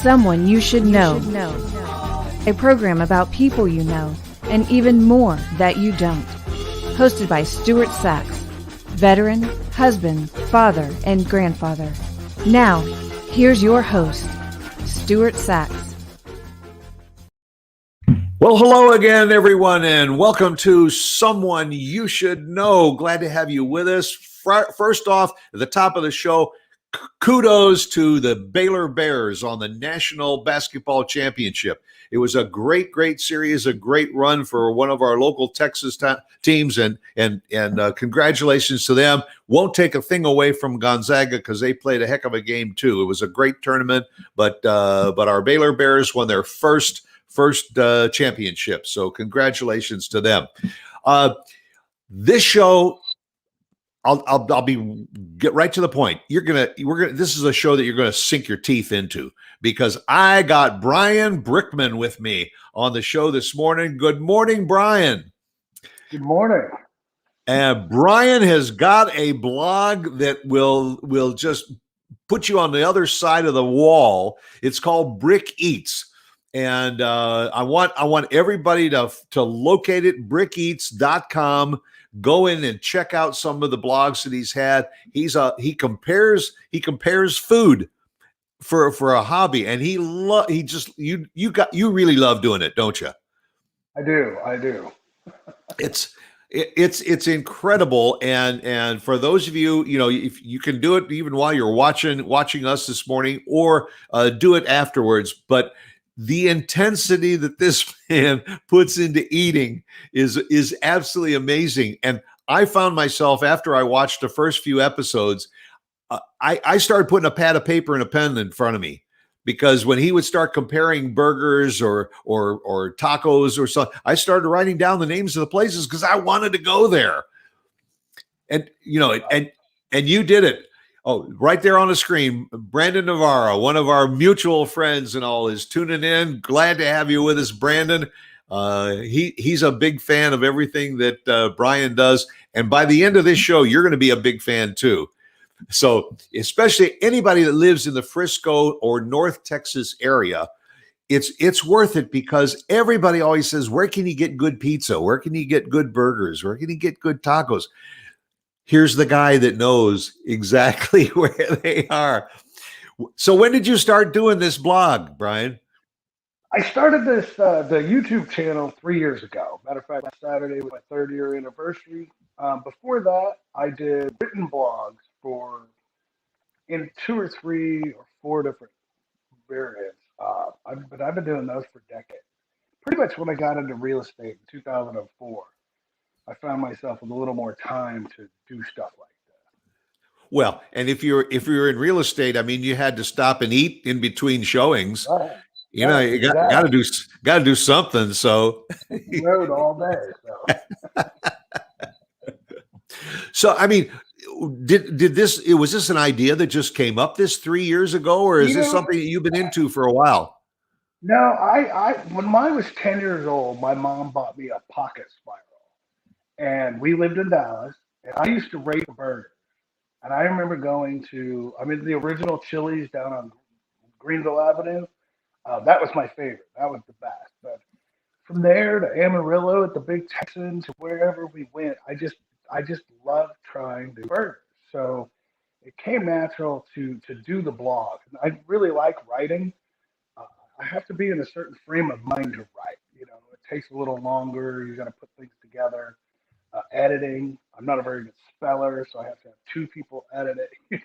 Someone You Should Know. A program about people you know and even more that you don't. Hosted by Stuart Sachs, veteran, husband, father, and grandfather. Now, here's your host, Stuart Sachs. Well, hello again, everyone, and welcome to Someone You Should Know. Glad to have you with us. First off, at the top of the show, kudos to the Baylor Bears on the National Basketball Championship. It was a great series, a great run for one of our local Texas teams, and congratulations to them. Won't take a thing away from Gonzaga because they played a heck of a game too. It was a great tournament, but our Baylor Bears won their first championship. So congratulations to them. This show, I'll get right to the point. This is a show that you're gonna sink your teeth into because I got Bryan Brickman with me on the show this morning. Good morning, Bryan. Good morning. And Bryan has got a blog that will just put you on the other side of the wall. It's called Brickeats. And I want everybody to locate it, brickeats.com. Go in and check out some of the blogs that he's had. He compares food for a hobby, and you really love doing it, don't you? I do. It's incredible, and for those of you, if you can do it even while you're watching us this morning, or do it afterwards, but the intensity that this man puts into eating is absolutely amazing. And I found myself, after I watched the first few episodes, I started putting a pad of paper and a pen in front of me, because when he would start comparing burgers or tacos or something, I started writing down the names of the places because I wanted to go there. And and you did it. Oh, right there on the screen, Brandon Navarro, one of our mutual friends and all, is tuning in. Glad to have you with us, Brandon. He's a big fan of everything that Bryan does. And by the end of this show, you're going to be a big fan too. So especially anybody that lives in the Frisco or North Texas area, it's worth it, because everybody always says, where can you get good pizza? Where can you get good burgers? Where can you get good tacos? Here's the guy that knows exactly where they are. So when did you start doing this blog, Bryan? I started the YouTube channel 3 years ago. Matter of fact, last Saturday was my 3rd-year anniversary. Before that, I did written blogs in 2 or 3 or 4 different variants. But I've been doing those for decades. Pretty much when I got into real estate in 2004. I found myself with a little more time to do stuff like that. Well, and if you're in real estate, I mean, you had to stop and eat in between showings. Right. You got to do something. So rode all day. So I mean, was this an idea that just came up this 3 years ago, or is this something that you've been into for a while? No, I when I was 10 years old, my mom bought me a pocket spiral. And we lived in Dallas, and I used to rate the burgers. And I remember going to, the original Chili's down on Greenville Avenue. That was my favorite. That was the best. But from there to Amarillo at the Big Texan to wherever we went, I just loved trying the burgers. So it came natural to do the blog. And I really like writing. I have to be in a certain frame of mind to write. It takes a little longer. You got to put things together. Editing. I'm not a very good speller, so I have to have 2 people edit it.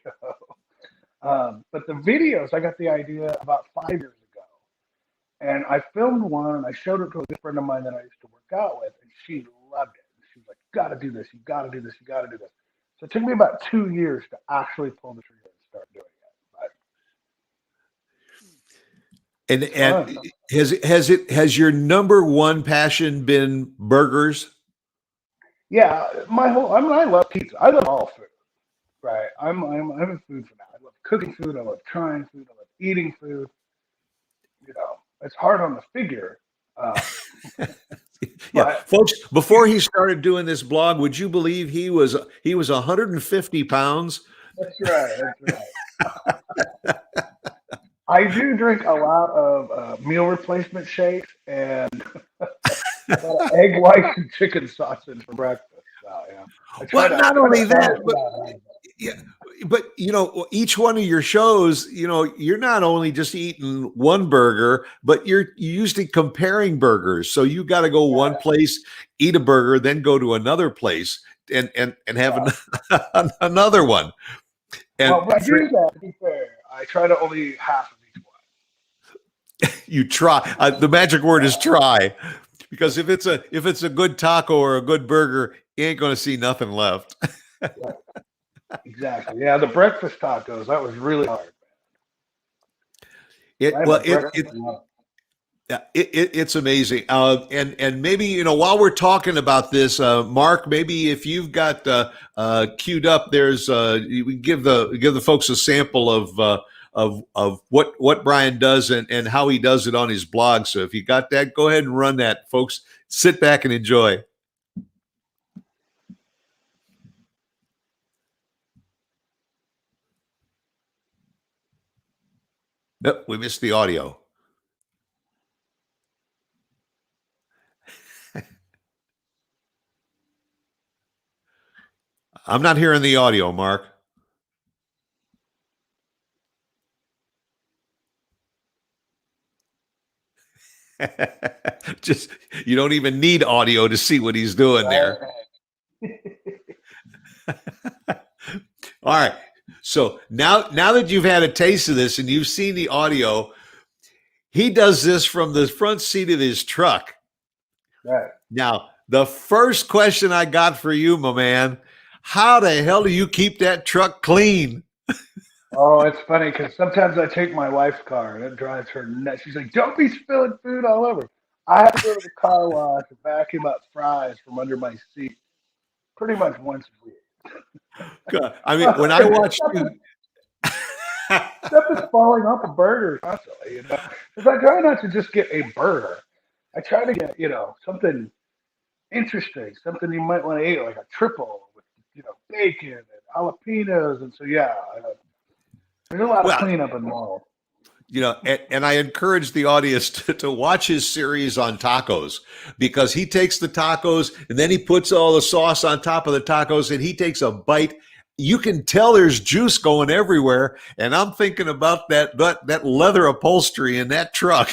But the videos, I got the idea about 5 years ago, and I filmed one and I showed it to a good friend of mine that I used to work out with, and she loved it. She was like, "You got to do this. You got to do this. You got to do this." So it took me about 2 years to actually pull the trigger and start doing it. And has your number one passion been burgers? Yeah, I love pizza. I love all food, right? I'm a food fan. I love cooking food. I love trying food. I love eating food. It's hard on the figure. Yeah, folks, before he started doing this blog, would you believe he was 150 pounds? That's right. I do drink a lot of meal replacement shakes, and I got an egg white and chicken sausage for breakfast. So yeah, Well, not try to only that, balance it but out. yeah, but each one of your shows, you're not only just eating one burger, but you're usually comparing burgers. So you got to go one Yeah, place, eat a burger, then go to another place and have yeah. another one. And Well, when I do that, to be fair, I try to only eat half of each you try. The magic word is one. try, because if it's a good taco or a good burger, you ain't going to see nothing left. Yeah, exactly. Yeah, the breakfast tacos, that was really hard. It I am a well, it breakfast it nut. Yeah, it's amazing. And maybe while we're talking about this, Mark, maybe if you've got queued up, there's you can give the folks a sample of what Bryan does and how he does it on his blog. So if you got that, go ahead and run that, folks. Sit back and enjoy. Nope, we missed the audio. I'm not hearing the audio, Mark. Just you don't even need audio to see what he's doing there. Right. All right. So now that you've had a taste of this and you've seen the audio, he does this from the front seat of his truck. Right. Now, the first question I got for you, my man, how the hell do you keep that truck clean? Oh, it's funny because sometimes I take my wife's car and it drives her nuts. She's like, "Don't be spilling food all over." I have to go to the car wash and vacuum up fries from under my seat pretty much once a week. I mean, when I watched Stuff you, is stuff is falling off a burger constantly, Because I try not to just get a burger. I try to get, something interesting, something you might want to eat, like a triple with, bacon and jalapenos. And so, yeah, there's a lot of well, cleanup involved. and I encourage the audience to watch his series on tacos, because he takes the tacos and then he puts all the sauce on top of the tacos and he takes a bite. You can tell there's juice going everywhere. And I'm thinking about that leather upholstery in that truck.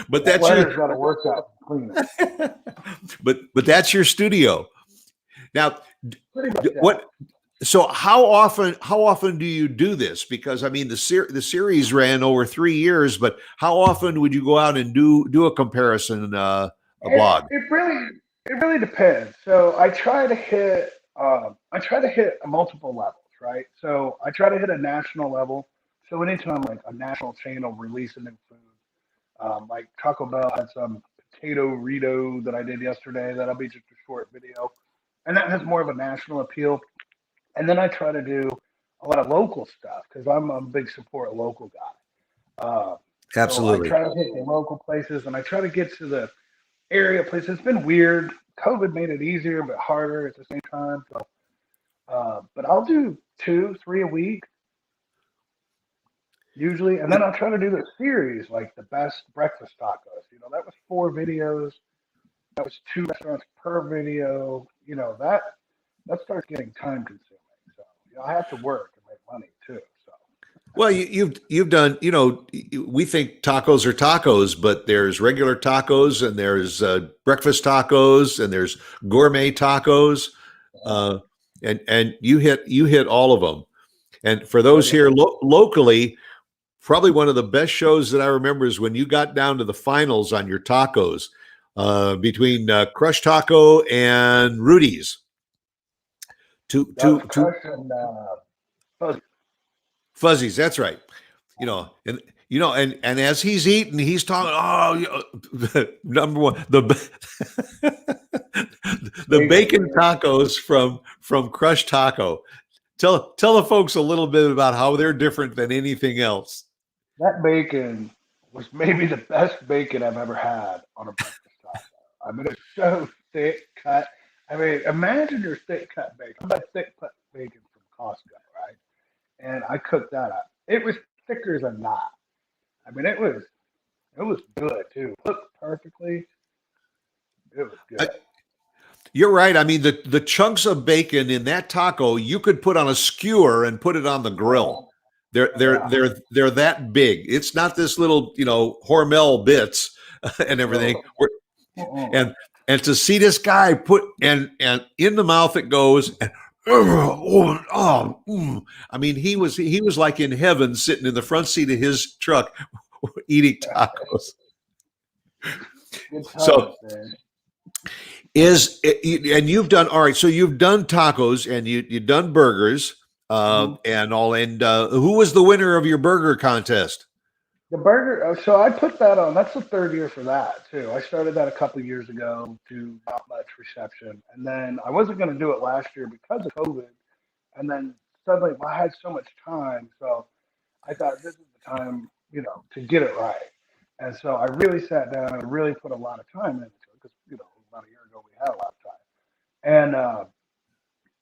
But That that's your letter's got to work out and clean it. but that's your studio. Now, Pretty much, yeah. what so how often do you do this? Because I mean the series ran over 3 years, but how often would you go out and do a comparison, a It, blog? it really it really depends. So I try to hit multiple levels, right? So I try to hit a national level. So anytime like a national channel releasing new food, like Taco Bell had some potato Rito that I did yesterday. That'll be just a short video, and that has more of a national appeal. And then I try to do a lot of local stuff because I'm a big support local guy. So I Absolutely. try to hit the local places, and I try to get to the area places. It's been weird. COVID made it easier but harder at the same time. So, but I'll do two, three a week usually, and then I'll try to do the series like the best breakfast tacos. That was 4 videos. That was 2 restaurants per video. That starts getting time consuming. So I have to work and make money too. So Well, you've done. We think tacos are tacos, but there's regular tacos and there's breakfast tacos and there's gourmet tacos, uh, and you hit all of them. And for those yeah. here locally, probably one of the best shows that I remember is when you got down to the finals on your tacos, between Crush Taco and Rudy's. That was Two Crush and Fuzzy. Fuzzies. That's right. And as he's eating, he's talking. Number one, the bacon tacos from Crush Taco. Tell the folks a little bit about how they're different than anything else. That bacon was maybe the best bacon I've ever had on a breakfast taco. I mean, it's so thick cut. I mean, imagine your thick cut bacon. I'm that thick cut bacon from Costco, right? And I cooked that up. It was thicker than that. I mean, it was good too. Cooked perfectly. It was I, good. you're right. I mean, the chunks of bacon in that taco you could put on a skewer and put it on the grill. Oh, They're they're yeah. they're they're that big. It's not this little, Hormel bits and everything. No. Uh-uh. And and to see this guy put and in the mouth it goes and I mean, he was like in heaven sitting in the front seat of his truck eating tacos. Good times, So man. and you've done all right. So you've done tacos and you've done burgers Mhm. and all. And who was the winner of your burger contest? The burger. So I put that on. That's the third year for that too. I started that a couple of years ago to not much reception, and then I wasn't going to do it last year because of COVID. And then suddenly I had so much time, so I thought this is the time, to get it right. And so I really sat down and really put a lot of time into it because, about a year ago we had a lot of time. And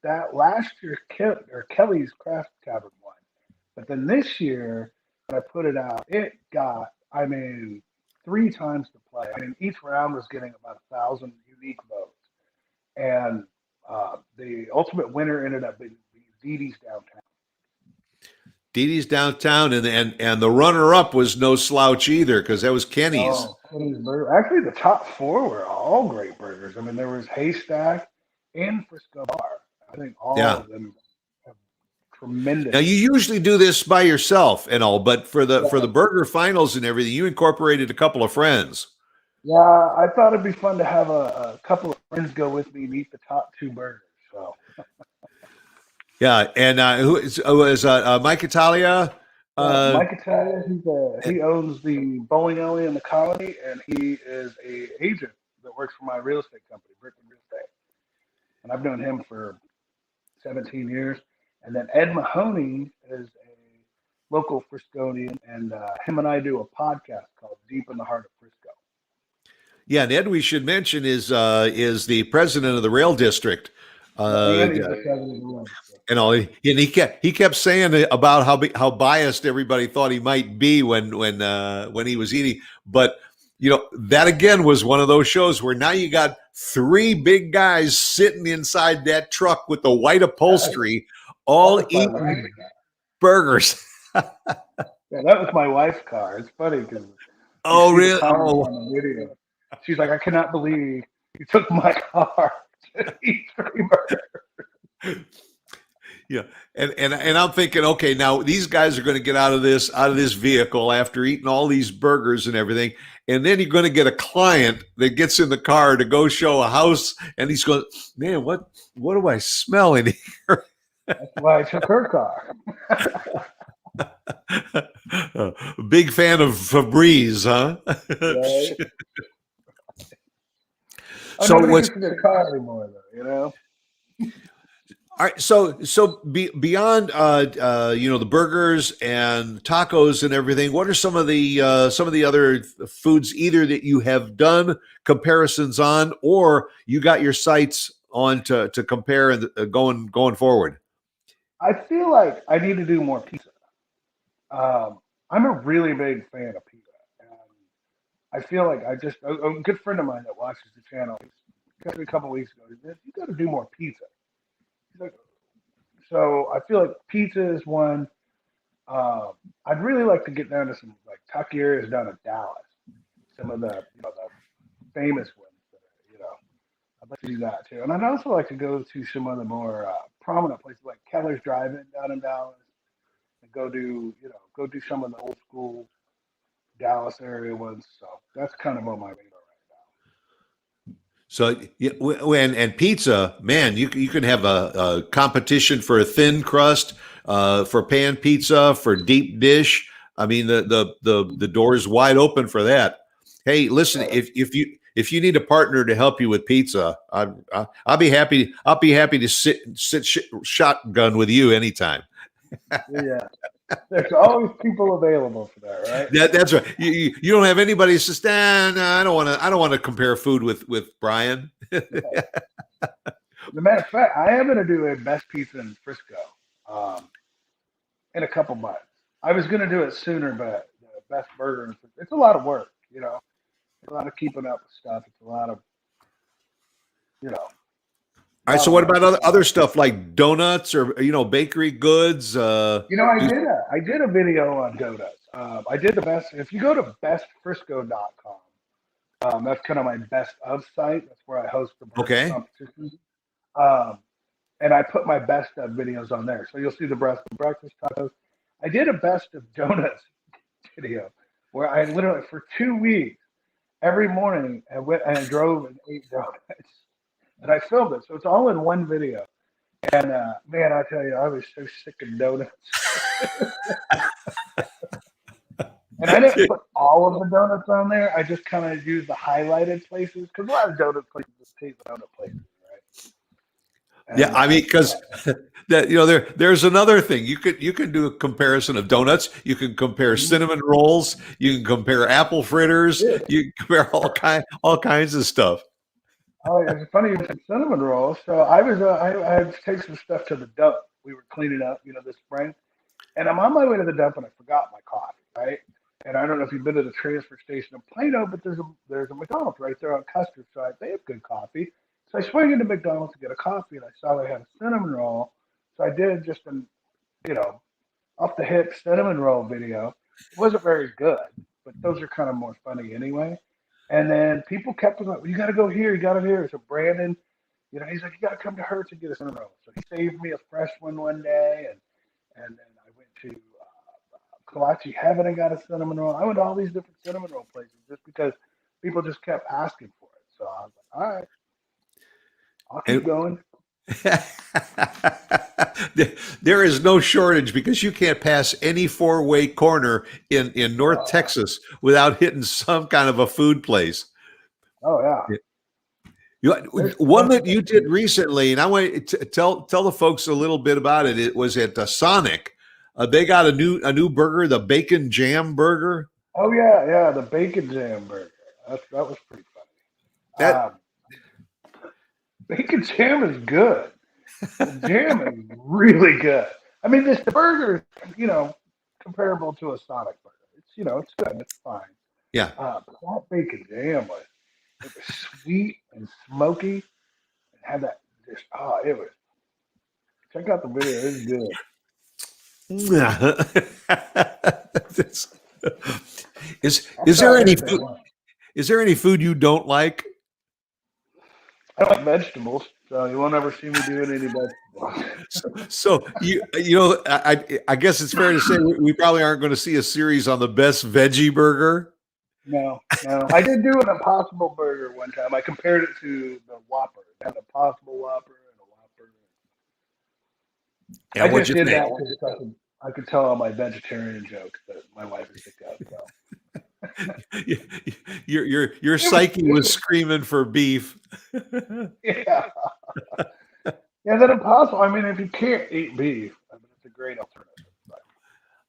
that last year, Kelly's Craft Tavern won. But then this year, when I put it out, it got, I mean, three times the play. I mean, each round was getting about 1,000 unique votes. And the ultimate winner ended up being Dee Dee's Downtown. Dee Dee's Downtown, and the runner up was no slouch either because that was Kenny's. Oh, Kenny's Burger. Actually, the top four were all great burgers. I mean, there was Haystack and Frisco Bar. I think all Yeah. of them have tremendous. Now you usually do this by yourself and all, but for the Yeah, burger finals and everything, you incorporated a couple of friends. yeah, I thought it'd be fun to have a couple of friends go with me and eat the top two burgers. So, Yeah, and who is Mike Italia? yeah, Uh, Mike Italia, he owns the bowling alley in the Colony, and he is a agent that works for my real estate company, Brickman Real Estate. And I've known him for 17 years. And then Ed Mahoney is a local Frisconian, and him and I do a podcast called Deep in the Heart of Frisco. yeah, and Ed, we should mention is the president of the rail district. And he's the president of the World. And all, and he kept saying about how biased everybody thought he might be when he was eating, but that again was one of those shows where now you got three big guys sitting inside that truck with the white upholstery, all eating burgers. Yeah, that was my wife's car. It's funny because Oh, really? Oh, on the video. She's like, I cannot believe you took my car to eat three burgers. yeah. And I'm thinking, okay, now these guys are going to get out of this vehicle after eating all these burgers and everything, and then you're going to get a client that gets in the car to go show a house, and he's going, man, what do I smell in here? That's why I took her car. Big fan of Febreze, huh? Right? So Nobody what's gets in their car anymore, though. all right? Beyond the burgers and tacos and everything, what are some of the other foods either that you have done comparisons on, or you got your sights on to compare and going forward? I feel like I need to do more pizza. I'm a really big fan of pizza, and I feel like a good friend of mine that watches the channel, he got me a couple weeks ago. He said, "You got to do more pizza." He's like, so I feel like pizza is one. I'd really like to get down to some like taquerias down in Dallas. Some of the famous ones. I'd like to do that too. And I'd also like to go to some of the more prominent places like Keller's Drive-In down in Dallas, and go do some of the old school Dallas area ones. So that's kind of on my radar right So and pizza, man, you can have a competition for a thin crust, for pan pizza, for deep dish. I mean, the door is wide open for that. Hey, listen, now. if you need a partner to help you with pizza, I'll be happy. I'll be happy to sit shotgun with you anytime. Yeah, there's always people available for that, right? That's right. You don't have anybody who says, nah, I don't want to compare food with Bryan. As a matter of fact, I am going to do a best pizza in Frisco in a couple months. I was gonna do it sooner, but the best burger. It's a lot of work, It's a lot of keeping up with stuff. It's a lot of, you know, a All right. lot So of what work. about other stuff like donuts or bakery goods? I did a video on donuts. I did the best. If you go to bestfrisco.com, that's kind of my best of site. That's where I host the burger Okay. competitions. Um, and I put my best of videos on there. So you'll see the best of breakfast tacos. I did a best of donuts video where I literally for 2 weeks every morning I went and I drove and ate donuts and I filmed it. So it's all in one video. And man, I tell you, I was so sick of donuts. And I didn't put all of the donuts on there. I just kind of used the highlighted places because a lot of donut places just taste donut places, right? Yeah, And I mean, because that there's another thing. You can do a comparison of donuts. You can compare cinnamon rolls. You can compare apple fritters. yeah. You can compare all kinds of stuff. Oh, it's funny you mentioned cinnamon rolls. So I had to take some stuff to the dump. We were cleaning up, this spring, and I'm on my way to the dump and I forgot my coffee, right? And I don't know if you've been to the transfer station in Plano, but there's a McDonald's right there on Custer side. They have good coffee. So I swing into McDonald's to get a coffee, and I saw they had a cinnamon roll. So I did just an, you know, off the hip cinnamon roll video. It wasn't very good, but those are kind of more funny anyway. And then people kept like, well, you got to go here, you got to here. So Brandon, he's like, you got to come to Hertz and get a cinnamon roll. So he saved me a fresh one day, and then I went to Kolache Heaven and got a cinnamon roll. I went to all these different cinnamon roll places just because people just kept asking for it. So I was like, all right, I'll keep going. There is no shortage because you can't pass any four-way corner in North Texas without hitting some kind of a food place. Oh yeah. One that you did recently, and I want to tell the folks a little bit about it. It was at Sonic. They got a new burger, the bacon jam burger. Oh yeah, the bacon jam burger. That was pretty funny. Bacon jam is good. The jam is really good. I mean, the burger is, comparable to a Sonic burger. It's good. It's fine. Yeah. But that bacon jam it was sweet and smoky. It had that it was. Check out the video. It's good. Is there any food? Is there any food you don't like? I like vegetables, so you won't ever see me doing any vegetables. So I guess it's fair to say we probably aren't going to see a series on the best veggie burger. No. I did do an Impossible burger one time. I compared it to the Whopper. It had an Impossible Whopper and a Whopper. Yeah, I just did that because I could tell all my vegetarian jokes that my wife would pick up. So. Your psyche was screaming for beef. Yeah. Yeah, that Impossible. I mean, if you can't eat beef, it's a great alternative.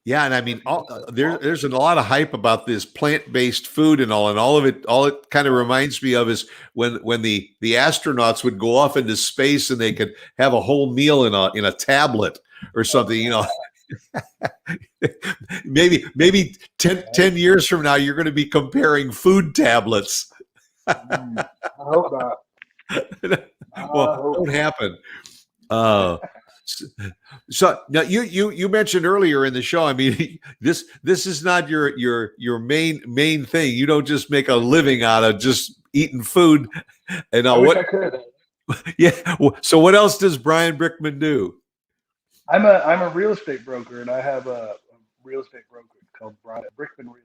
Yeah, and I mean, there's a lot of hype about this plant-based food and all of it. All it kind of reminds me of is when the astronauts would go off into space and they could have a whole meal in a tablet or something. Maybe 10 years from now, you're going to be comparing food tablets. I hope not. Well, it won't happen. So now you mentioned earlier in the show. I mean, this is not your main thing. You don't just make a living out of just eating food. And I wish I could. Yeah. So what else does Bryan Brickman do? I'm a real estate broker, and I have a real estate brokerage called Bryan Brickman Real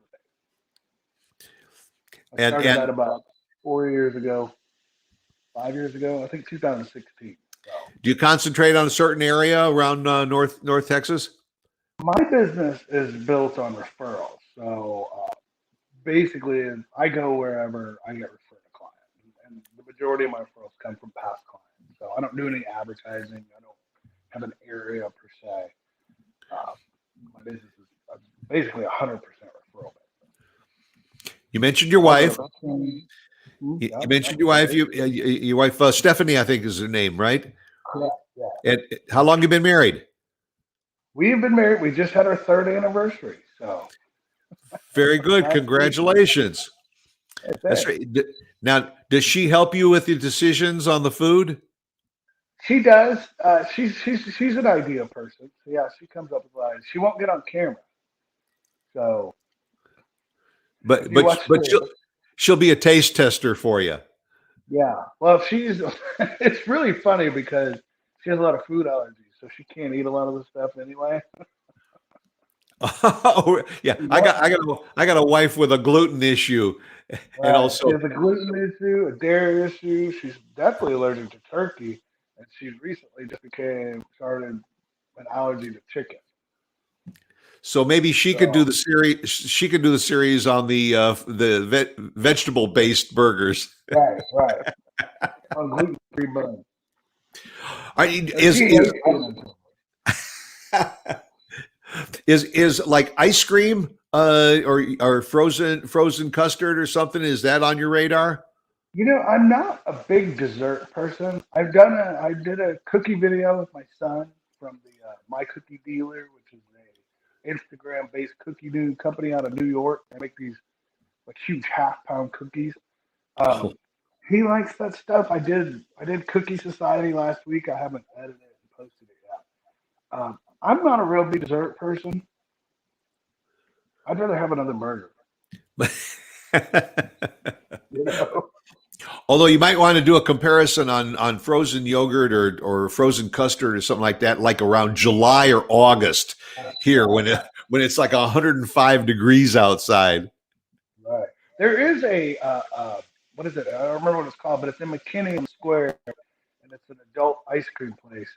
Estate. I started that about 4 years ago, 5 years ago. I think 2016. So. Do you concentrate on a certain area around North Texas? My business is built on referrals. So basically, I go wherever I get referred to clients, and the majority of my referrals come from past clients. So I don't do any advertising. I don't have an area per se. My business is basically 100% referral business. You mentioned your wife. You mentioned your wife. Your wife Stephanie, I think, is her name, right? Yeah. And how long have you been married? We've been married. We just had our third anniversary. So Very good. last week. Congratulations. That's Thanks. right. Now, does she help you with your decisions on the food? She does. She's an idea person. So yeah, she comes up with ideas. She won't get on camera. So if But you but watch but the she'll be a taste tester for you. yeah, well, she's it's really funny because she has a lot of food allergies, so she can't eat a lot of the stuff anyway. Oh, yeah. She I got wants I got I got a wife with a gluten issue, and right. She also has a gluten issue, a dairy issue. She's definitely allergic to turkey, and she's recently just became started an allergy to chicken. so maybe she could do So the series. She could do the series on the vegetable based burgers. right, right, on gluten free bun. And Is she is hates gluten. is like ice cream or frozen custard or something? Is that on your radar? I'm not a big dessert person. I did a cookie video with my son from the My Cookie Dealer, which is a Instagram based cookie dough company out of New York. They make these like huge half-pound cookies. Oh, Um, he likes that stuff. I did Cookie Society last week. I haven't edited it and posted it yet. I'm not a real big dessert person. I'd rather have another burger. You know? although you might want to do a comparison on frozen yogurt or frozen custard or something like that, like around July or August here when it's like 105 degrees outside. Right. There is what is it? I don't remember what it's called, but it's in McKinney Square, and it's an adult ice cream place.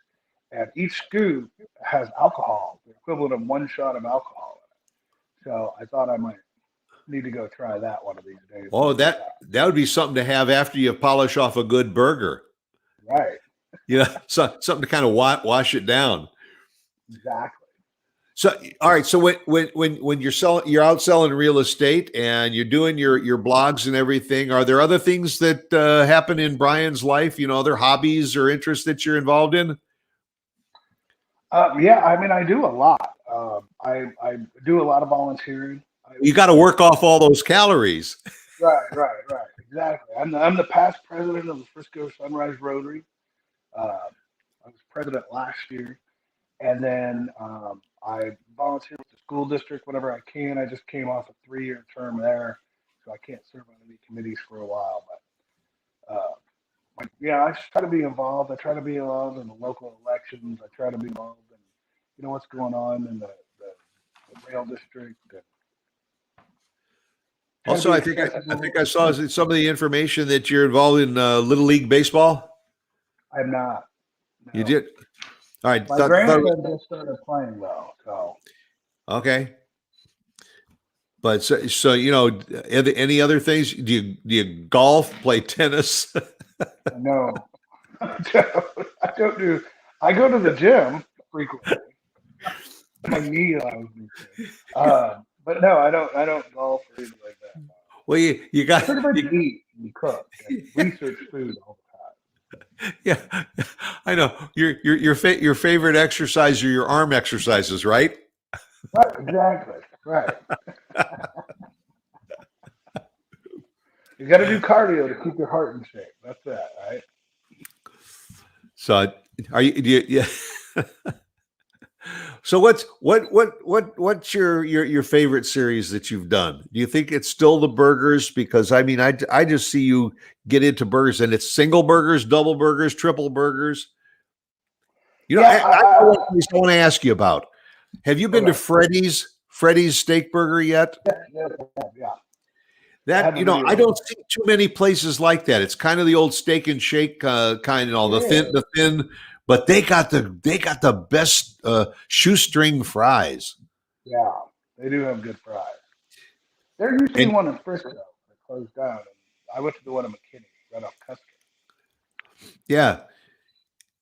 And each scoop has alcohol, the equivalent of one shot of alcohol in it. So I thought I might need to go try that one of these days and Oh, see what's that would be something to have after you polish off a good burger. right. So something to kind of wash it down. Exactly. So, all right. So when you're out selling real estate and you're doing your blogs and everything, are there other things that happen in Brian's life? Other hobbies or interests that you're involved in? Yeah, I mean, I do a lot. I do a lot of volunteering. You got to work off all those calories. Right. Exactly. I'm the past president of the Frisco Sunrise Rotary. I was president last year. And then I volunteer with the school district whenever I can. I just came off a 3-year term there, so I can't serve on any committees for a while. But yeah, I just try to be involved. I try to be involved in the local elections. I try to be involved in what's going on in the rail district. And try to Also, be I accessible. think I saw some of the information that you're involved in Little League baseball. I'm not. You No. did. All right. My grandson just started playing though, so Okay. But so any other things? Do you golf, play tennis? no. I don't do. I go to the gym frequently. My knee allows me to. But no, I don't. I don't golf or anything like that. Well, you I got pretty much eat and cook and research food all yeah. I know your favorite exercise are your arm exercises, right? the time. Right, exactly. Right. You got to do cardio to keep your heart in shape. That's that, right? So are you? Do you yeah. So what's your favorite series that you've done? Do you think it's still the burgers? Because I mean, I just see you get into burgers and it's single burgers, double burgers, triple burgers. Yeah. I want to ask you about. Have you been to Okay. Freddy's Steak Burger yet? Yeah. I That have a video. I don't see too many places like that. It's kind of the old Steak and Shake kind, Yeah. the thin, but they got the best shoestring fries. Yeah. They do have good fries. There used to be And one in Frisco that closed down, and I went to the one in McKinney right off Custer. yeah,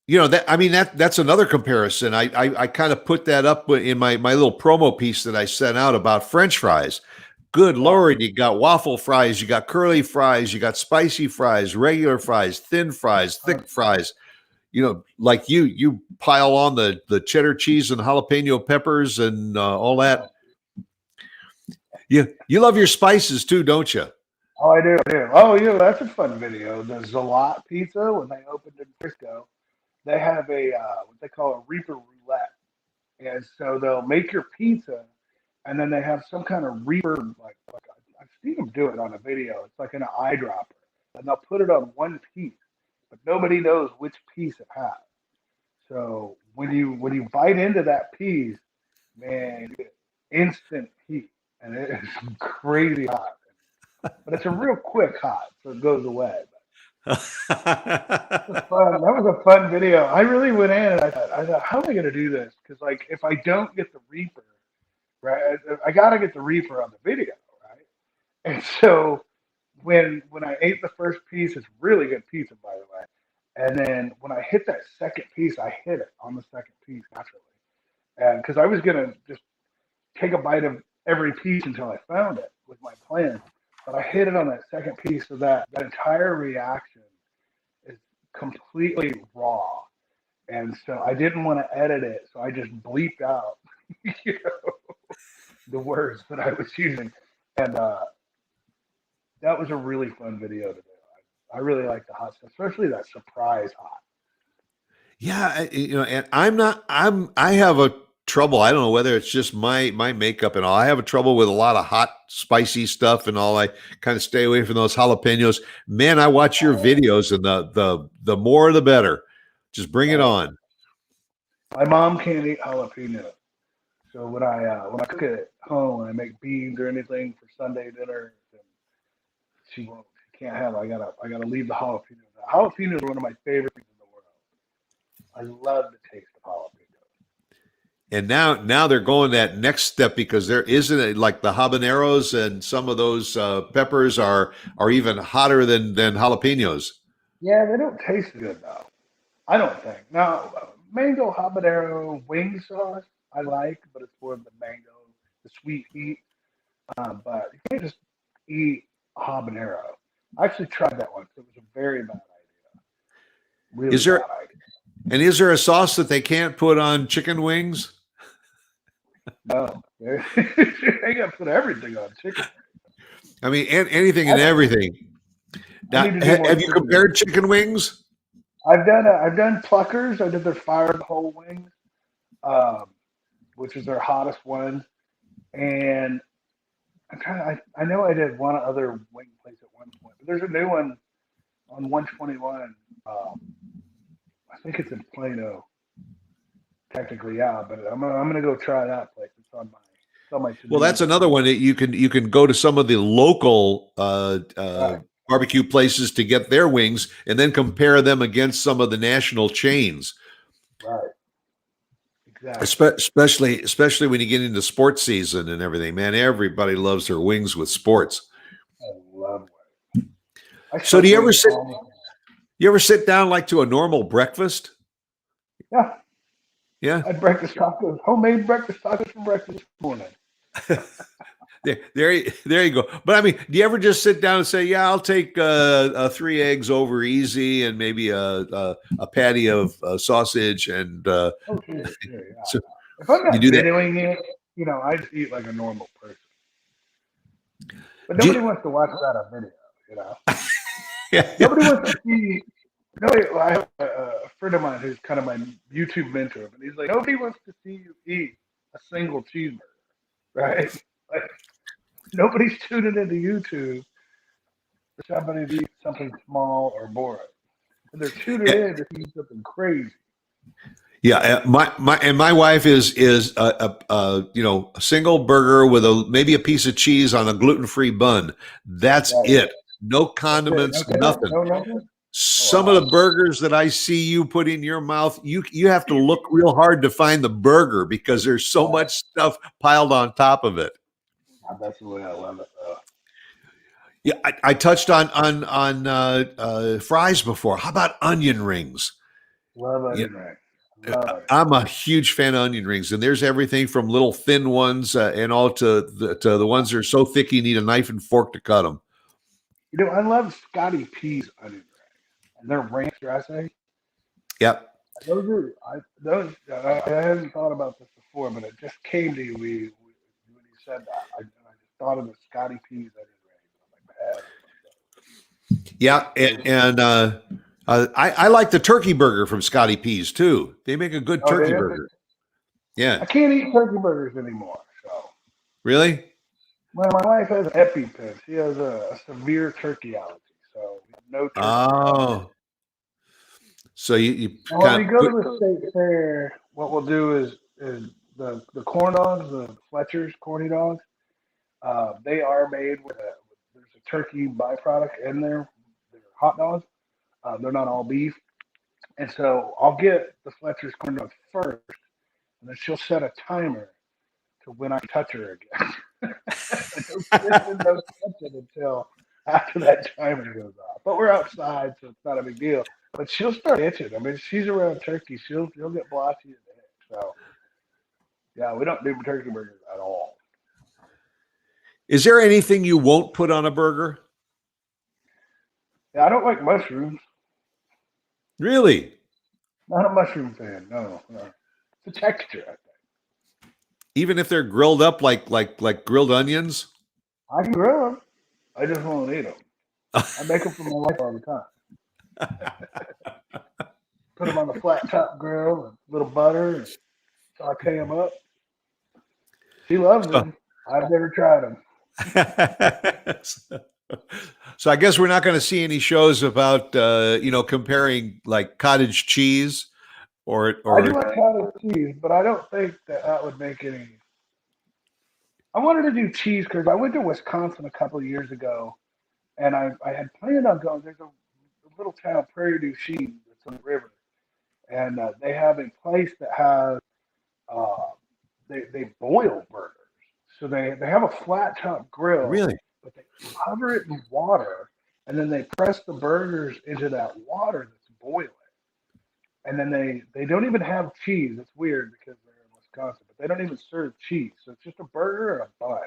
that I mean that's another comparison. I kind of put that up in my little promo piece that I sent out about French fries. Good Yeah. Lord, you got waffle fries, you got curly fries, you got spicy fries, regular fries, thin fries, thick fries. like you pile on the cheddar cheese and jalapeno peppers and all that. You love your spices too, don't you? Oh, I do. I do. Oh, yeah, that's a fun video. The Zalat Pizza, when they opened in Frisco, they have a what they call a Reaper Roulette, and so they'll make your pizza, and then they have some kind of Reaper I've seen them do it on a video. It's like an eyedropper, and they'll put it on one piece, but nobody knows which piece it has. So when you bite into that piece, man, you get instant heat, and it is crazy hot. But it's a real quick hot, so it goes away. That was a fun video. I really went in and I thought, how am I going to do this? Because like, if I don't get the Reaper, right, I got to get the Reaper on the video, right? And so when I ate the first piece, it's really good pizza, by the way. And then when I hit that second piece, I hit it on the second piece naturally, and because I was gonna just take a bite of every piece until I found it with my plan. But I hit it on that second piece, so that entire reaction is completely raw. And so I didn't want to edit it, so I just bleeped out, the words that I was using. And that was a really fun video to do. I really like the hot stuff, especially that surprise hot. Yeah, and I have a trouble. I don't know whether it's just my makeup and all. I have a trouble with a lot of hot, spicy stuff and all. I kind of stay away from those jalapenos. Man, I watch your videos, and the more the better. Just bring it on. My mom can't eat jalapeno, so when I cook it at home, when I make beans or anything for Sunday dinner, then she won't. She can't have it. I gotta leave the jalapeno. Jalapeno is one of my favorite things in the world. I love the taste of jalapeno. And now they're going that next step, because there isn't like the habaneros, and some of those peppers are even hotter than jalapenos. Yeah, they don't taste good though. I don't think. Now, mango habanero wing sauce I like, but it's more of the mango, the sweet heat. But you can't just eat habanero. I actually tried that once. It was a very bad idea. Really Is there bad idea. and is there a sauce that they can't put on chicken wings? No, they got to put everything on chicken. I mean, anything and everything. Now, have you compared chicken wings? I've done Pluckers. I did their fire the whole wings, which is their hottest one, and I know I did one other wing place at one point, but there's a new one on 121. I think it's in Plano. Technically, yeah, but I'm gonna go try that place. It's on my. Well, that's another one that you can go to some of the local barbecue places to get their wings, and then compare them against some of the national chains. Right. Exactly. Especially when you get into sports season and everything, man. Everybody loves their wings with sports. I love it. So, do you ever sit down like to a normal breakfast? Yeah. Yeah. I had breakfast tacos, homemade breakfast tacos for breakfast this morning. There you go. But I mean, do you ever just sit down and say, "Yeah, I'll take 3 eggs over easy, and maybe a patty of sausage and"? Sure, yeah. So if I'm not you do videoing it, I just eat like a normal person. But nobody wants to watch that on video, Yeah. Nobody wants to see. I have a friend of mine who's kind of my YouTube mentor, and he's like, nobody wants to see you eat a single cheeseburger, right? Like, nobody's tuning into YouTube for somebody to eat something small or boring. And they're tuning in to see something crazy. Yeah, my wife is a single burger with maybe a piece of cheese on a gluten-free bun. That's it. No condiments, nothing. No nothing. Some of the burgers that I see you put in your mouth, you have to look real hard to find the burger, because there's so much stuff piled on top of it. That's the way I love it, though. Yeah, I touched on fries before. How about onion rings? Love onion rings. I'm a huge fan of onion rings, and there's everything from little thin ones and all to the ones that are so thick you need a knife and fork to cut them. I love Scotty P's onion rings and their ranch dressing. Yep. I hadn't thought about this before, but it just came to you when you said that. I just thought of the Scotty P's I just ran on Yeah, I like the turkey burger from Scotty P's too. They make a good Oh, turkey damn. burger. Yeah. I can't eat turkey burgers anymore. So, Really? well, my wife has EpiPen. She has a severe turkey allergy, so we have no turkey around here. Oh, so you And when kind we of go put. to the state fair, what we'll do is the corn dogs, the Fletcher's corny dogs. They are made with there's a turkey byproduct in there. They're hot dogs. They're not all beef, and so I'll get the Fletcher's corn dogs first, and then she'll set a timer to when I touch her again. And don't touch it until after that timer goes off. But we're outside, so it's not a big deal. But she'll start itching. I mean, she's around turkey. She'll get blotchy in the head. So yeah, we don't do turkey burgers at all. Is there anything you won't put on a burger? Yeah, I don't like mushrooms. Really? Not a mushroom fan. No, no. It's a texture. I think Even if they're grilled up like grilled onions? I can grill them. I just won't eat them. I make them for my wife all the time. Put them on the flat top grill and a little butter and saute them up. She loves them. I've never tried them. So I guess we're not going to see any shows about comparing like cottage cheese I do or like cottage cheese, but I don't think that would make any. I wanted to do cheese curds. I went to Wisconsin a couple of years ago, and I had planned on going. There's a little town, Prairie du Chien, that's on the river, and they have a place that has uh, they boil burgers. So they have a flat top grill, really? but they cover it in water, and then they press the burgers into that water that's boiling. And then they don't even have cheese. It's weird because they're in Wisconsin, but they don't even serve cheese. So it's just a burger and a bun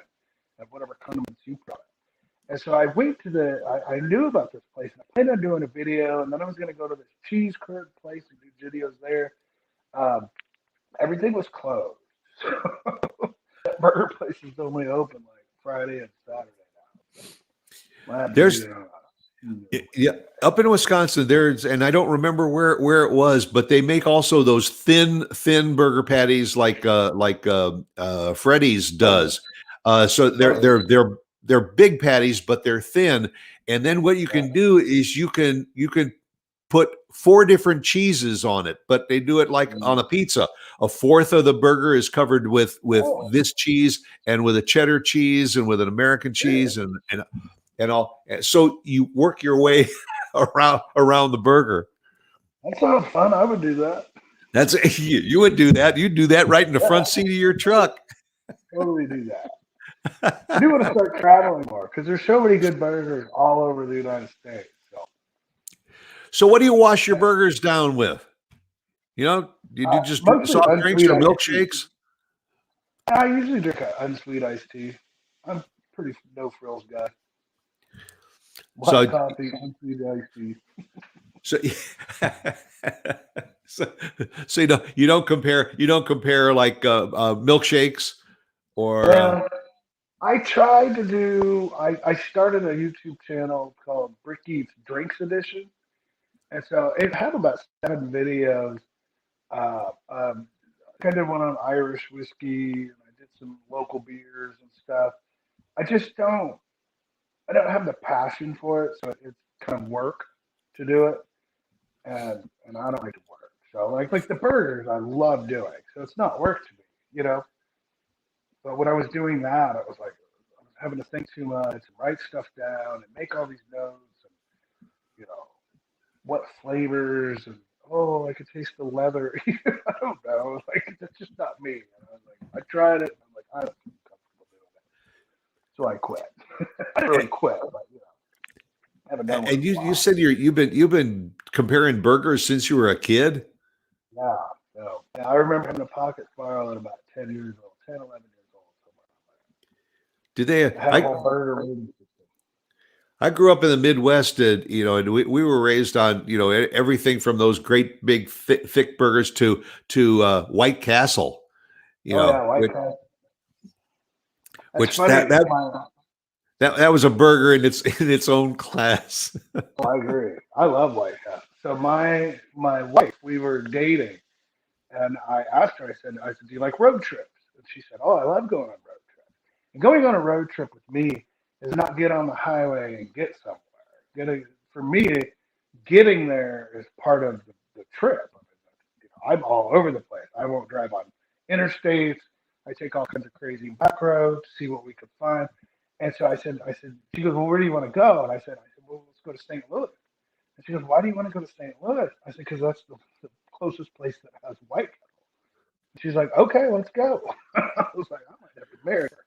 and whatever condiments you put on it. And so I went to I knew about this place and I planned on doing a video, and then I was going to go to this cheese curd place and do videos there. Um, Everything was closed. So that burger place is only open like Friday and Saturday now. So I have to There's do yeah, up in Wisconsin there's, and I don't remember where it was, but they make also those thin burger patties like Freddy's does. So they're big patties, but they're thin. And then what you yeah. can do is you can put four different cheeses on it, but they do it like on a pizza. A fourth of the burger is covered with Oh, this cheese and with a cheddar cheese and with an American yeah. cheese and all. So you work your way around the burger. That sounds fun. I would do that. That's you would do that. You'd do that right in the front Yeah, seat of your truck. totally do that. I do want to start traveling more because there's so many good burgers all over the United States. So, So what do you wash your burgers down with? You do just drink mostly soft drinks unsweet or iced tea. milkshakes? I usually drink an unsweet iced tea. I'm pretty no frills guy. Black So coffee, unsweet iced tea. so so, so you don't compare like milkshakes or Well, I tried to do. I started a YouTube channel called Brickeats Drinks Edition, and so it had about 7 videos. I did one on Irish whiskey, and I did some local beers and stuff. I just don't. I don't have the passion for it, so it's kind of work to do it, and I don't like to work. So like the burgers, I love doing. So it's not work to me, you know. But when I was doing that, I was like, I was having to think too much and write stuff down and make all these notes and you know what flavors and oh, I could taste the leather. I don't know. Like that's just not me. And I was like, I tried it. And I'm like, I don't feel comfortable doing it. So I quit. I didn't really quit, but I haven't done one in and a you while. said you've been comparing burgers since you were a kid. Yeah. So yeah, I remember having a pocket spiral at about 10 years old, 10, 11 years old, somewhere Did they? around there. I had a whole burger rating system. I grew up in the Midwest, and and we were raised on everything from those great big thick burgers to White Castle, Oh yeah, White which Castle. That's which funny. that was a burger in its in its own class. I agree. I love White Castle. So my wife, we were dating, and I asked her. I said, do you like road trips? And she said, oh, I love going on road trips. And going on a road trip with me is not get on the highway and get somewhere. For me, getting there is part of the trip. I mean, I'm all over the place. I won't drive on interstates. I take all kinds of crazy back roads to see what we could find. And so I said, she goes, well, where do you want to go? And I said, well, let's go to St. Louis. And she goes, why do you want to go to St. Louis? I said, because that's the closest place that has white kettle. And she's like, okay, let's go. I was like, I might have to marry her.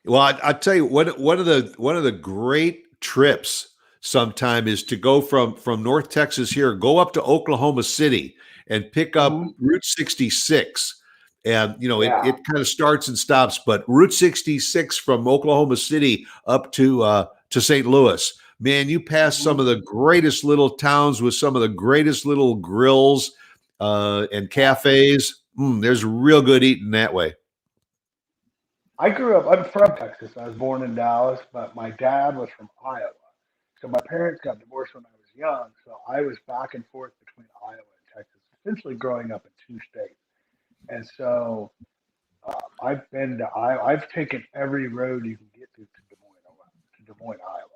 Well, I tell you, one of the great trips sometime is to go from North Texas here, go up to Oklahoma City, and pick up Mhm. Route 66. And Yeah. it kind of starts and stops, but Route 66 from Oklahoma City up to St. Louis. Man, you pass some Mhm. of the greatest little towns with some of the greatest little grills and cafes. There's real good eating that way. I'm from Texas. I was born in Dallas, but my dad was from Iowa. So my parents got divorced when I was young. So I was back and forth between Iowa and Texas, essentially growing up in two states. And so I've been to Iowa. I've taken every road you can get to Des Moines, Iowa.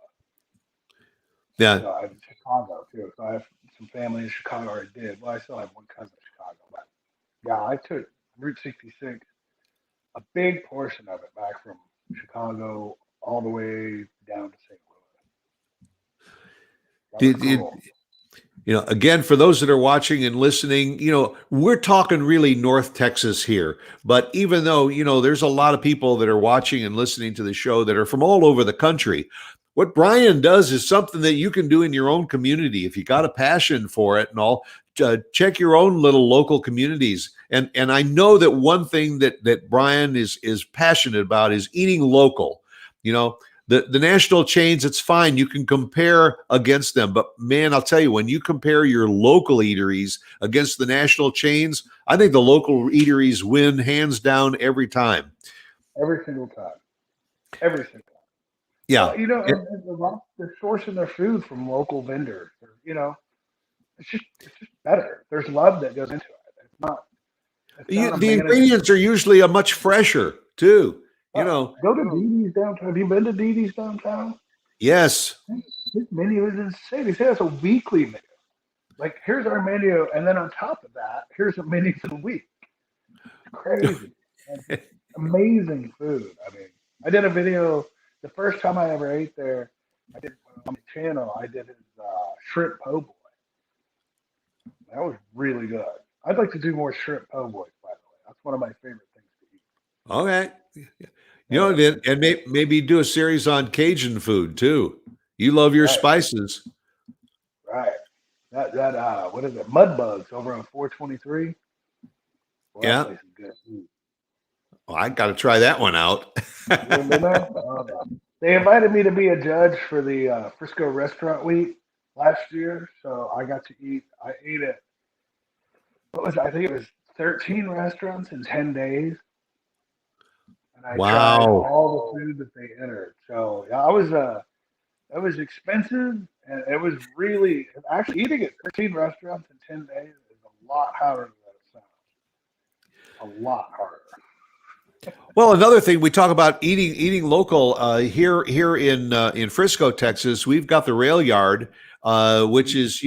Yeah. So I'm in Chicago too. So I have some family in Chicago. Or I did. Well, I still have one cousin in Chicago. But yeah, I took Route 66, a big portion of it back from Chicago all the way down to St. Louis. That was Did, did, cool. again, for those that are watching and listening, we're talking really North Texas here. But even though, there's a lot of people that are watching and listening to the show that are from all over the country, what Bryan does is something that you can do in your own community. If you got a passion for it and all, check your own little local communities. And I know that one thing that Bryan is passionate about is eating local. You know, the national chains, it's fine. You can compare against them. But man, I'll tell you, when you compare your local eateries against the national chains, I think the local eateries win hands down every time. Every single time. Every single time. Yeah. Well, they're sourcing their food from local vendors. It's just better. There's love that goes into it. It's not a The managed. ingredients are usually a much fresher too. Go to Dee Dee's downtown. Have you been to Dee Dee's downtown? Yes. His menu is insane. He says it's a weekly menu. Like, here's our menu, and then on top of that, here's a menu for the week. It's crazy. And amazing food. I mean, I did a video the first time I ever ate there. I did on my channel. I did his shrimp po' boy. That was really good. I'd like to do more shrimp po' boys, by the way. That's one of my favorite things to eat. Okay. Yeah, And maybe do a series on Cajun food too. You love your right, spices. right. What is it? Mud bugs over on 423. Well, that Yeah. place is good. Well, I got to try that one out. You haven't been there? Oh, no. They invited me to be a judge for the Frisco Restaurant Week last year, so I got to eat. I ate at I think it was 13 restaurants in 10 days, and I tried Wow. all the food that they entered. So yeah, I was it was expensive, and it was really actually eating at 13 restaurants in 10 days is a lot harder than it sounds. A lot harder. Well, another thing we talk about eating local here in Frisco, Texas. We've got the Rail Yard, which is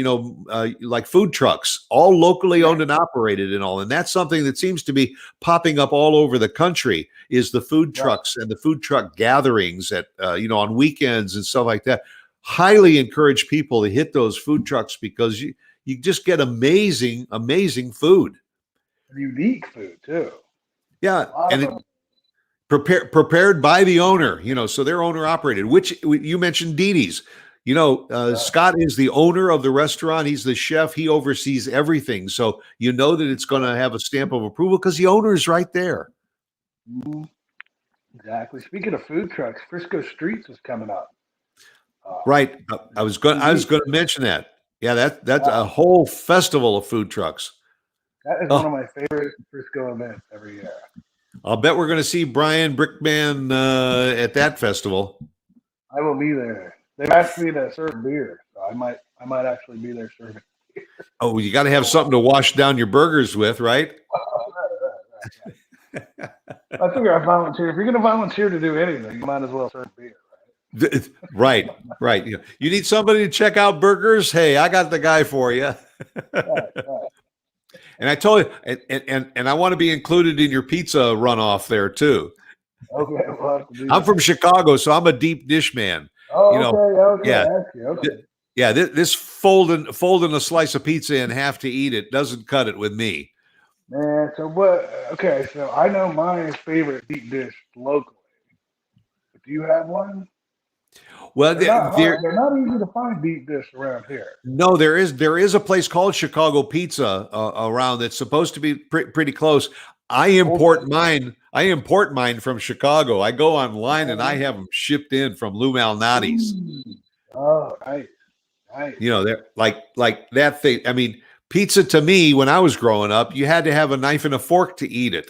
like food trucks, all locally Yeah, owned and operated, and all. And that's something that seems to be popping up all over the country. Is the food right. trucks and the food truck gatherings at on weekends and stuff like that. Highly encourage people to hit those food trucks because you just get amazing food. Unique food too. Yeah, A lot of and them. prepared by the owner, so they're owner operated, which you mentioned Dee Dee's. Right. Scott is the owner of the restaurant. He's the chef. He oversees everything. So that it's going to have a stamp of approval because the owner is right there. Mhm. Exactly. Speaking of food trucks, Frisco Streets is coming up. Right. I was going. 2 I was weeks. going to mention that. Yeah, that's a Wow. whole festival of food trucks. That is one Oh, of my favorite Frisco events every year. I'll bet we're going to see Bryan Brickman at that festival. I will be there. They've asked me to serve beer, so I might actually be there serving. Oh, you got to have something to wash down your burgers with, right? I figure I volunteer. If you're going to volunteer to do anything, you might as well serve beer. Right, right. You need somebody to check out burgers. Hey, I got the guy for you. Right. And I told you, and I want to be included in your pizza runoff there too. Okay, we'll have to do I'm that. from Chicago, so I'm a deep dish man. Oh, You know, okay. yeah, Okay. yeah. This folding a slice of pizza in half to eat it doesn't cut it with me. Man, so what? Okay, so I know my favorite deep dish locally. But do you have one? Well, They're not there hard. They're not easy to find deep dish around here. no, there is a place called Chicago Pizza around that's supposed to be pretty close. I import Okay. mine. I import mine from Chicago. I go online and I Oh, have them shipped in from Lou Malnati's. ooh. Oh, nice. They're like that thing. I mean, pizza to me when I was growing up, you had to have a knife and a fork to eat it.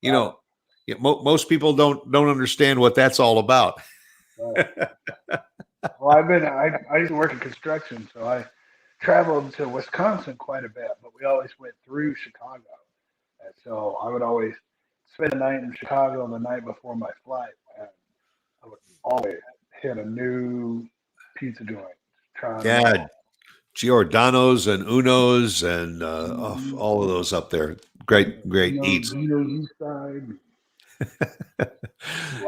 You Right, know, most people don't understand what that's all about. right. Well, I used to work in construction, so I traveled to Wisconsin quite a bit, but we always went through Chicago. And so I would always spend the night in Chicago the night before my flight, and I would always hit a new pizza joint, trying them Yeah, all. Giordano's and Uno's and Hmm. all of those up there. Great eats. East side.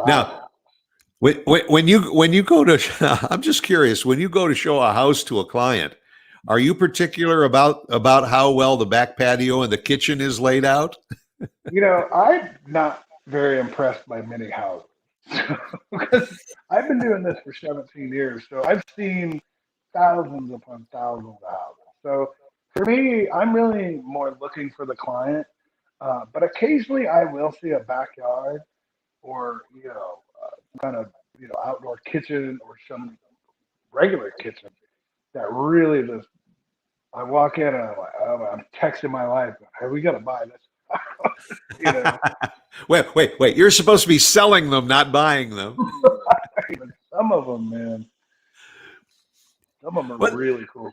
Now, Wow. when you go to, I'm just curious. When you go to show a house to a client, are you particular about how well the back patio and the kitchen is laid out? I'm not very impressed by many houses because I've been doing this for 17 years. So I've seen thousands upon thousands of houses. So for me, I'm really more looking for the client. But occasionally I will see a backyard or, kind of, outdoor kitchen or some regular kitchen that really just, I walk in and I'm like, oh, I'm texting my wife, hey, we got to buy this. you know, Wait. You're supposed to be selling them, not buying them. Some of them, man, some of them are What? really cool.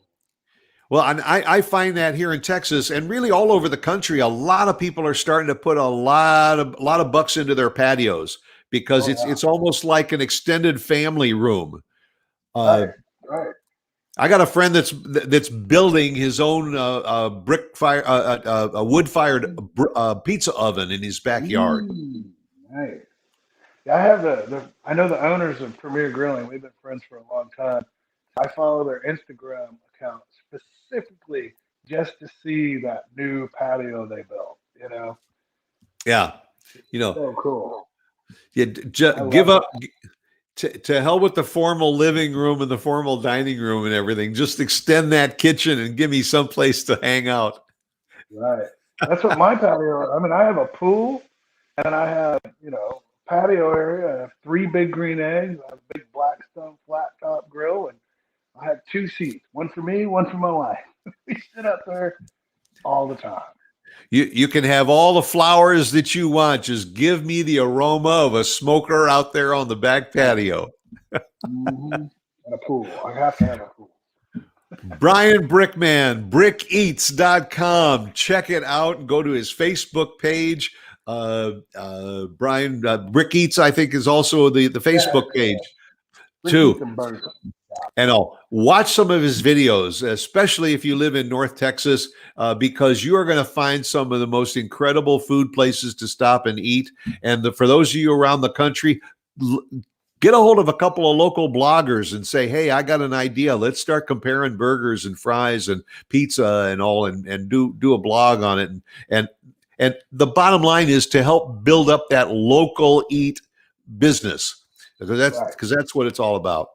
Well, and I find that here in Texas and really all over the country, a lot of people are starting to put a lot of bucks into their patios because Oh it's yeah, almost like an extended family room. Uh, right, right. I got a friend that's building his own a wood fired pizza oven in his backyard. Nice. Yeah, I have I know the owners of Premier Grilling. We've been friends for a long time. I follow their Instagram account specifically just to see that new patio they built. Yeah, you know, So cool. I give love up. that. To hell with the formal living room and the formal dining room and everything. Just extend that kitchen and give me some place to hang out. Right. That's what my patio. I mean, I have a pool and I have patio area. I have three big green eggs. I have a big Blackstone flat top grill, and I have two seats, one for me, one for my wife. We sit up there all the time. You can have all the flowers that you want. Just give me the aroma of a smoker out there on the back patio. Mm-hmm. And a pool. I have to have a pool. Bryan Brickman, brickeats.com. Check it out and go to his Facebook page. Bryan Brickeats, I think, is also the Yeah, Facebook page Brickeats too. and burgers. And I'll watch some of his videos, especially if you live in North Texas, because you are going to find some of the most incredible food places to stop and eat. And for those of you around the country, get a hold of a couple of local bloggers and say, hey, I got an idea. Let's start comparing burgers and fries and pizza and all, and do a blog on it. And the bottom line is to help build up that local eat business, Right. because that's what it's all about.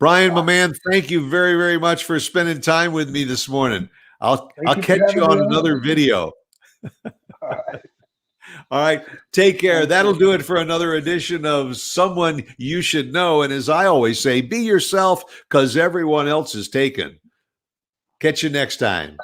Bryan, my Yeah. man, thank you very, very much for spending time with me this morning. I'll Thank I'll you for catch you having me on on. another video. All right. All right. Take care. Thank That'll you. do it for another edition of Someone You Should Know. And as I always say, be yourself because everyone else is taken. Catch you next time.